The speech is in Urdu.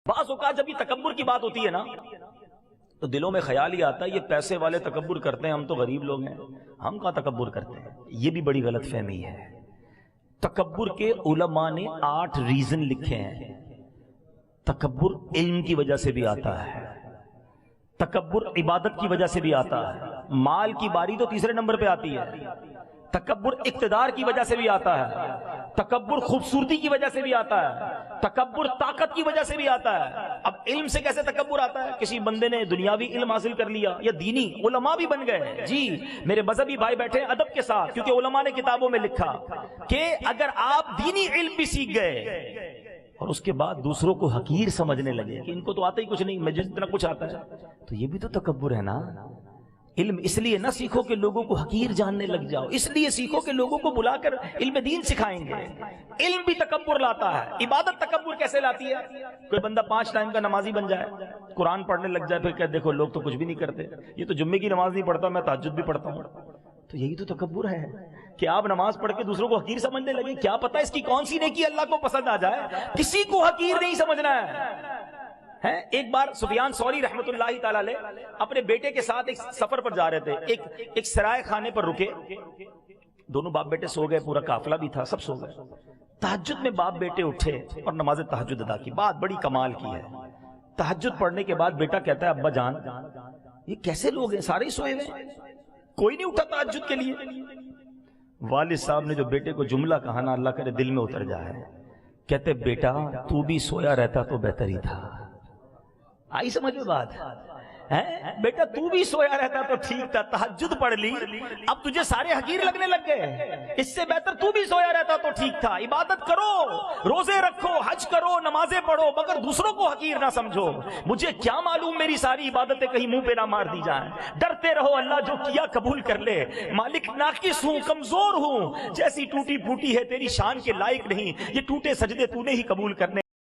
بعض اوقات جب یہ تکبر کی بات ہوتی ہے نا تو دلوں میں خیال ہی آتا ہے یہ پیسے والے تکبر کرتے ہیں، ہم تو غریب لوگ ہیں، ہم کہاں تکبر کرتے ہیں۔ یہ بھی بڑی غلط فہمی ہے۔ تکبر کے علماء نے 8 ریزن لکھے ہیں۔ تکبر علم کی وجہ سے بھی آتا ہے، تکبر عبادت کی وجہ سے بھی آتا ہے، مال کی باری تو تیسرے نمبر پہ آتی ہے، تکبر اقتدار کی وجہ سے بھی آتا ہے، تکبر خوبصورتی کی وجہ سے بھی آتا ہے، تکبر طاقت کی وجہ سے بھی آتا ہے۔ اب علم سے کیسے تکبر آتا ہے؟ کسی بندے نے دنیاوی علم حاصل کر لیا یا دینی، علماء بھی بن گئے۔ جی میرے مذہبی بھائی بیٹھے ہیں ادب کے ساتھ، کیونکہ علماء نے کتابوں میں لکھا کہ اگر آپ دینی علم بھی سیکھ گئے اور اس کے بعد دوسروں کو حقیر سمجھنے لگے کہ ان کو تو آتا ہی کچھ نہیں، مجھے اتنا کچھ آتا ہے، تو یہ بھی تو تکبر ہے نا۔ علم اس لیے نہ سیکھو کہ لوگوں کو حقیر جاننے لگ جاؤ، اس لیے سیکھو کہ لوگوں کو بلا کر علم دین سکھائیں گے۔ علم بھی تکبر لاتا ہے۔ عبادت تکبر کیسے لاتی ہے؟ کوئی بندہ 5 ٹائم کا نمازی بن جائے، قرآن پڑھنے لگ جائے، پھر کہ دیکھو لوگ تو کچھ بھی نہیں کرتے، یہ تو جمعے کی نماز نہیں پڑھتا، میں تہجد بھی پڑھتا ہوں۔ تو یہی تو تکبر ہے کہ آپ نماز پڑھ کے دوسروں کو حقیر سمجھنے لگے۔ کیا پتہ اس کی کون سی نیکی اللہ کو پسند آ جائے، کسی کو حقیر نہیں سمجھنا ہے۔ ایک بار سفیان ثوری رحمت اللہ تعالی علیہ اپنے بیٹے کے ساتھ ایک سفر پر جا رہے تھے، ایک سرائے خانے پر رکے، دونوں باپ بیٹے سو گئے، پورا قافلہ بھی تھا، سب سو گئے۔ تہجد میں باپ بیٹے اٹھے اور نماز تہجد ادا کی۔ بات بڑی کمال کی ہے، تہجد پڑھنے کے بعد بیٹا کہتا ہے ابا جان یہ کیسے لوگ ہیں، سارے سوئے ہوئے، کوئی نہیں اٹھا تہجد کے لیے۔ والد صاحب نے جو بیٹے کو جملہ کہا نا، اللہ کرے دل میں اتر جائے، کہتے بیٹا تو بھی سویا رہتا تو بہتر ہی تھا۔ آئی سمجھ میں بات؟ بیٹا تو بھی سویا رہتا تو ٹھیک تھا، تہجد پڑھ لی، اب تجھے سارے حقیر لگنے لگ گئے، اس سے بہتر تو بھی سویا رہتا تو ٹھیک تھا۔ عبادت کرو، روزے رکھو، حج کرو، نمازیں پڑھو، مگر دوسروں کو حقیر نہ سمجھو۔ مجھے کیا معلوم میری ساری عبادتیں کہیں منہ پہ نہ مار دی جائیں۔ ڈرتے رہو اللہ جو کیا قبول کر لے۔ مالک ناقص ہوں، کمزور ہوں، جیسی ٹوٹی پھوٹی ہے تیری شان کے لائق نہیں، یہ ٹوٹے سجدے تو نے ہی قبول کرنے